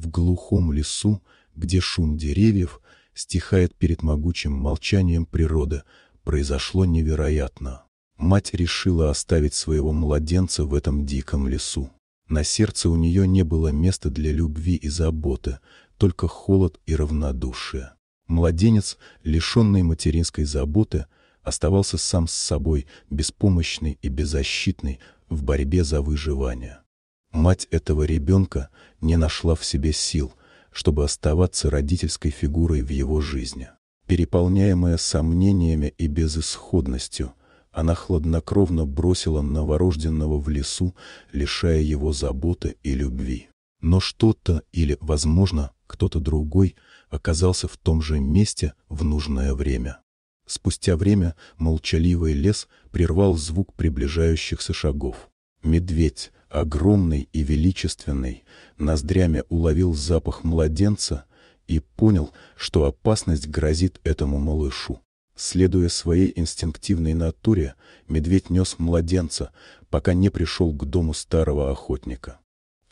в глухом лесу, где шум деревьев стихает перед могучим молчанием природы, произошло невероятно. Мать решила оставить своего младенца в этом диком лесу. На сердце у нее не было места для любви и заботы, только холод и равнодушие. Младенец, лишенный материнской заботы, оставался сам с собой, беспомощный и беззащитный в борьбе за выживание. Мать этого ребенка не нашла в себе сил, чтобы оставаться родительской фигурой в его жизни. Переполняемая сомнениями и безысходностью, она хладнокровно бросила новорожденного в лесу, лишая его заботы и любви. Но что-то или, возможно, кто-то другой оказался в том же месте в нужное время. Спустя время молчаливый лес прервал звук приближающихся шагов. Медведь, огромный и величественный, ноздрями уловил запах младенца и понял, что опасность грозит этому малышу. Следуя своей инстинктивной натуре, медведь нес младенца, пока не пришел к дому старого охотника.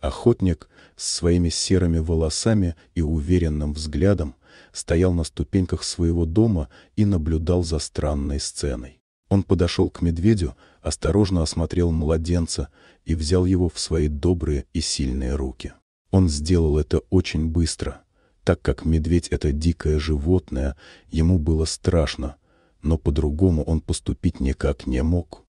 Охотник с своими серыми волосами и уверенным взглядом стоял на ступеньках своего дома и наблюдал за странной сценой. Он подошел к медведю, осторожно осмотрел младенца и взял его в свои добрые и сильные руки. Он сделал это очень быстро. Так как медведь — это дикое животное, ему было страшно, но по-другому он поступить никак не мог.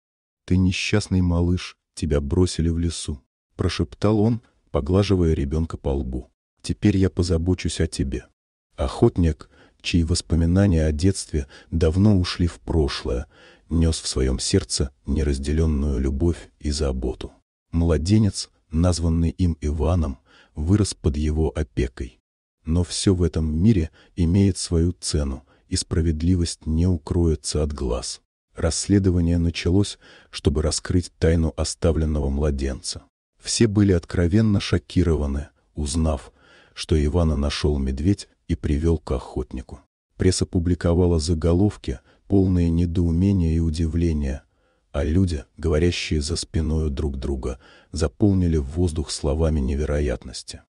«Ты несчастный малыш, тебя бросили в лесу», — прошептал он, поглаживая ребенка по лбу. «Теперь я позабочусь о тебе». Охотник, чьи воспоминания о детстве давно ушли в прошлое, нес в своем сердце неразделенную любовь и заботу. Младенец, названный им Иваном, вырос под его опекой. Но все в этом мире имеет свою цену, и справедливость не укроется от глаз. Расследование началось, чтобы раскрыть тайну оставленного младенца. Все были откровенно шокированы, узнав, что Ивана нашел медведь и привел к охотнику. Пресса публиковала заголовки, полные недоумения и удивления, а люди, говорящие за спиною друг друга, заполнили воздух словами невероятности.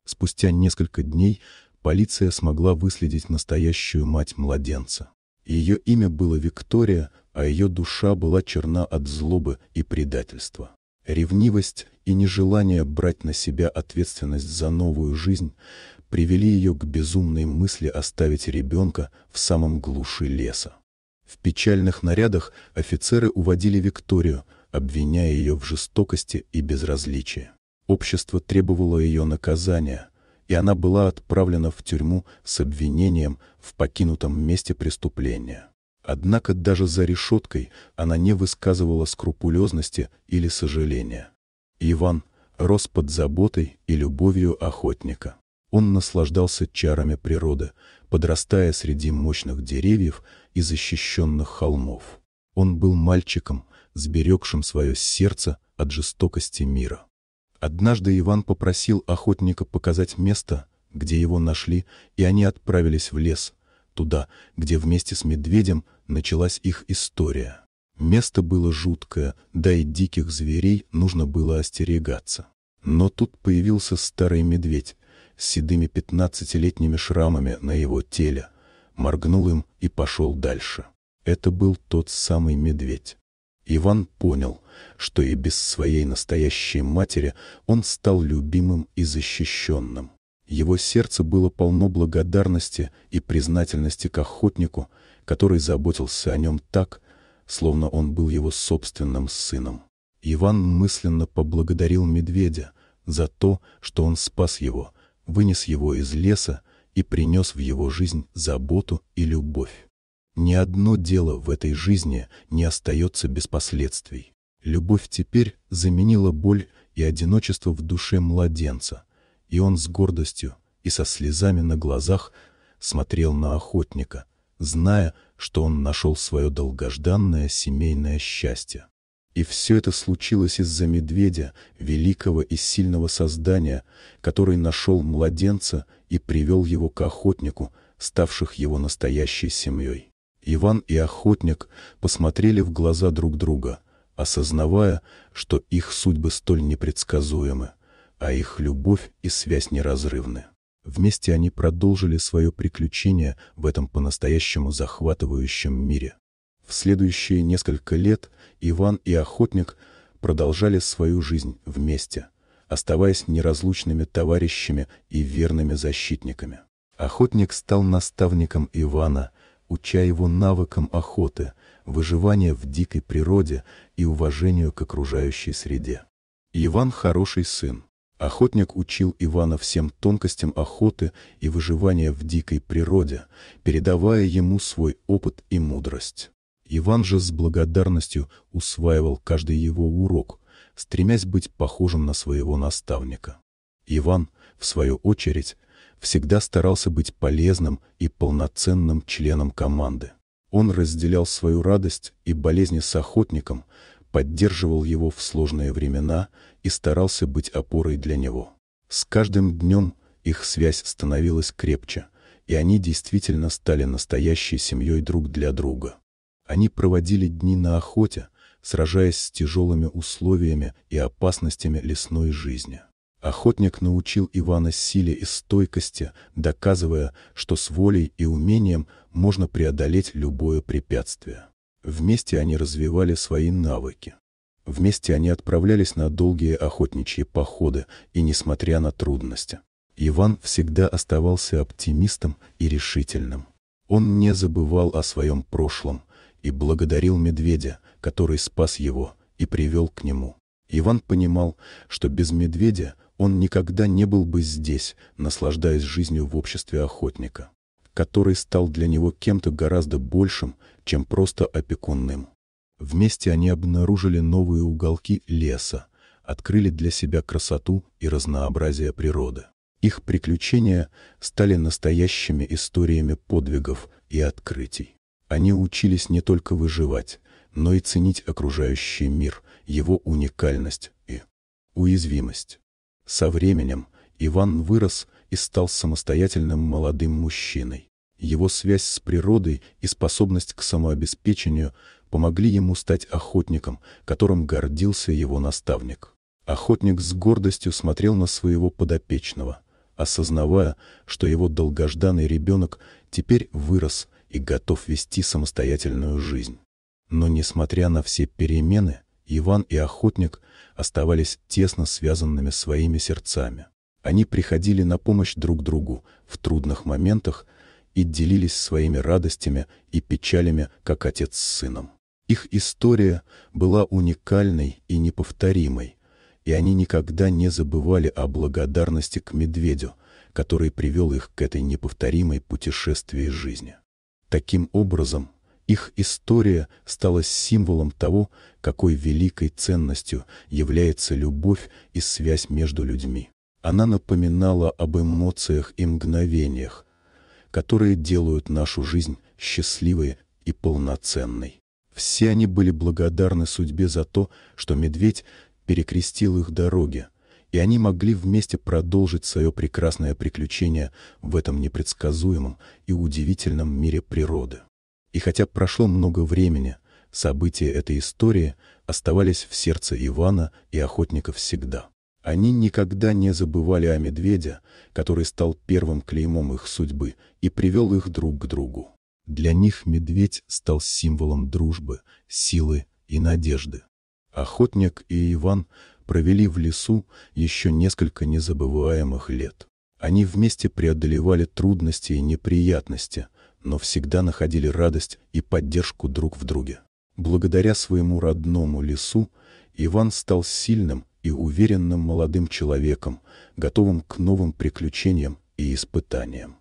Спустя несколько дней полиция смогла выследить настоящую мать младенца. Ее имя было Виктория, а ее душа была черна от злобы и предательства. Ревнивость и нежелание брать на себя ответственность за новую жизнь привели ее к безумной мысли оставить ребенка в самом глуши леса. В печальных нарядах офицеры уводили Викторию, обвиняя ее в жестокости и безразличии. Общество требовало ее наказания, и она была отправлена в тюрьму с обвинением в покинутом месте преступления. Однако даже за решеткой она не высказывала скрупулезности или сожаления. Иван рос под заботой и любовью охотника. Он наслаждался чарами природы, подрастая среди мощных деревьев и защищенных холмов. Он был мальчиком, сберегшим свое сердце от жестокости мира. Однажды Иван попросил охотника показать место, где его нашли, и они отправились в лес, туда, где вместе с медведем началась их история. Место было жуткое, да и диких зверей нужно было остерегаться. Но тут появился старый медведь с седыми 15-летними шрамами на его теле, моргнул им и пошел дальше. Это был тот самый медведь. Иван понял, что и без своей настоящей матери он стал любимым и защищенным. Его сердце было полно благодарности и признательности к охотнику, который заботился о нем так, словно он был его собственным сыном. Иван мысленно поблагодарил медведя за то, что он спас его, вынес его из леса и принес в его жизнь заботу и любовь. Ни одно дело в этой жизни не остается без последствий. Любовь теперь заменила боль и одиночество в душе младенца, и он с гордостью и со слезами на глазах смотрел на охотника, зная, что он нашел свое долгожданное семейное счастье. И все это случилось из-за медведя, великого и сильного создания, который нашел младенца и привел его к охотнику, ставших его настоящей семьей. Иван и охотник посмотрели в глаза друг друга, осознавая, что их судьбы столь непредсказуемы, а их любовь и связь неразрывны. Вместе они продолжили свое приключение в этом по-настоящему захватывающем мире. В следующие несколько лет Иван и Охотник продолжали свою жизнь вместе, оставаясь неразлучными товарищами и верными защитниками. Охотник стал наставником Ивана, уча его навыкам охоты, выживания в дикой природе и уважению к окружающей среде. Иван хороший сын. Охотник учил Ивана всем тонкостям охоты и выживания в дикой природе, передавая ему свой опыт и мудрость. Иван же с благодарностью усваивал каждый его урок, стремясь быть похожим на своего наставника. Иван, в свою очередь, всегда старался быть полезным и полноценным членом команды. Он разделял свою радость и болезни с Охотником, поддерживал его в сложные времена и старался быть опорой для него. С каждым днем их связь становилась крепче, и они действительно стали настоящей семьей друг для друга. Они проводили дни на охоте, сражаясь с тяжелыми условиями и опасностями лесной жизни. Охотник научил Ивана силе и стойкости, доказывая, что с волей и умением можно преодолеть любое препятствие. Вместе они развивали свои навыки. Вместе они отправлялись на долгие охотничьи походы, и несмотря на трудности, Иван всегда оставался оптимистом и решительным. Он не забывал о своем прошлом и благодарил медведя, который спас его и привел к нему. Иван понимал, что без медведя он никогда не был бы здесь, наслаждаясь жизнью в обществе Охотника, который стал для него кем-то гораздо большим, чем просто опекунным. Вместе они обнаружили новые уголки леса, открыли для себя красоту и разнообразие природы. Их приключения стали настоящими историями подвигов и открытий. Они учились не только выживать, но и ценить окружающий мир, его уникальность и уязвимость. Со временем Иван вырос и стал самостоятельным молодым мужчиной. Его связь с природой и способность к самообеспечению помогли ему стать охотником, которым гордился его наставник. Охотник с гордостью смотрел на своего подопечного, осознавая, что его долгожданный ребенок теперь вырос и готов вести самостоятельную жизнь. Но несмотря на все перемены, Иван и Охотник оставались тесно связанными своими сердцами. Они приходили на помощь друг другу в трудных моментах и делились своими радостями и печалями, как отец с сыном. Их история была уникальной и неповторимой, и они никогда не забывали о благодарности к медведю, который привел их к этой неповторимой путешествии жизни. Таким образом, их история стала символом того, какой великой ценностью является любовь и связь между людьми. Она напоминала об эмоциях и мгновениях, которые делают нашу жизнь счастливой и полноценной. Все они были благодарны судьбе за то, что медведь перекрестил их дороги, и они могли вместе продолжить свое прекрасное приключение в этом непредсказуемом и удивительном мире природы. И хотя прошло много времени, события этой истории оставались в сердце Ивана и Охотника всегда. Они никогда не забывали о медведе, который стал первым клеймом их судьбы и привел их друг к другу. Для них медведь стал символом дружбы, силы и надежды. Охотник и Иван провели в лесу еще несколько незабываемых лет. Они вместе преодолевали трудности и неприятности, но всегда находили радость и поддержку друг в друге. Благодаря своему родному лесу Иван стал сильным и уверенным молодым человеком, готовым к новым приключениям и испытаниям.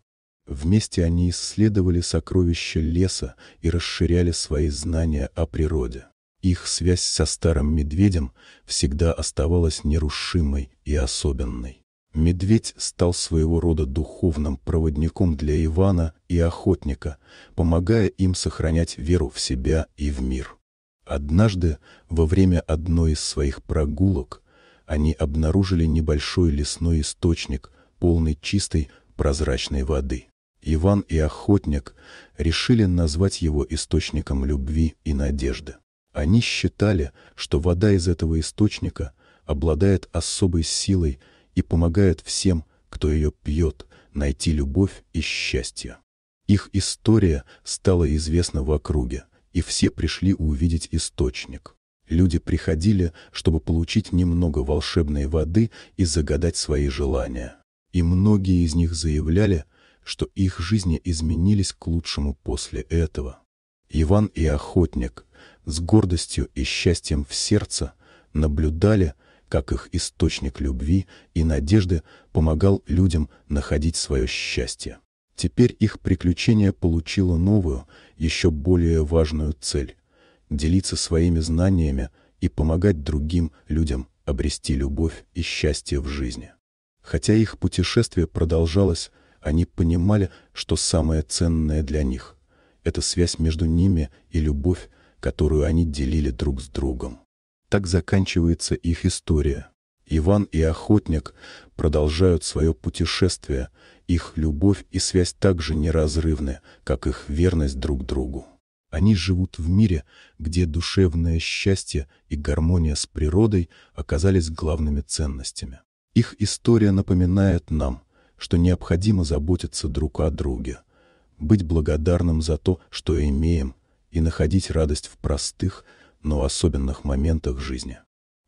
Вместе они исследовали сокровища леса и расширяли свои знания о природе. Их связь со старым медведем всегда оставалась нерушимой и особенной. Медведь стал своего рода духовным проводником для Ивана и Охотника, помогая им сохранять веру в себя и в мир. Однажды, во время одной из своих прогулок, они обнаружили небольшой лесной источник, полный чистой, прозрачной воды. Иван и Охотник решили назвать его источником любви и надежды. Они считали, что вода из этого источника обладает особой силой и помогает всем, кто ее пьет, найти любовь и счастье. Их история стала известна в округе, и все пришли увидеть источник. Люди приходили, чтобы получить немного волшебной воды и загадать свои желания. И многие из них заявляли, что их жизни изменились к лучшему после этого. Иван и охотник с гордостью и счастьем в сердце наблюдали, как их источник любви и надежды помогал людям находить свое счастье. Теперь их приключение получило новую, еще более важную цель – делиться своими знаниями и помогать другим людям обрести любовь и счастье в жизни. Хотя их путешествие продолжалось, они понимали, что самое ценное для них – это связь между ними и любовь, которую они делили друг с другом. Так заканчивается их история. Иван и охотник продолжают свое путешествие, их любовь и связь так же неразрывны, как их верность друг другу. Они живут в мире, где душевное счастье и гармония с природой оказались главными ценностями. Их история напоминает нам, что необходимо заботиться друг о друге, быть благодарным за то, что имеем, и находить радость в простых, но особенных моментах жизни.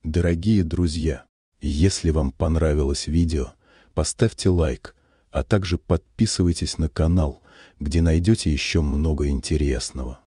Дорогие друзья, если вам понравилось видео, поставьте лайк, а также подписывайтесь на канал, где найдете еще много интересного.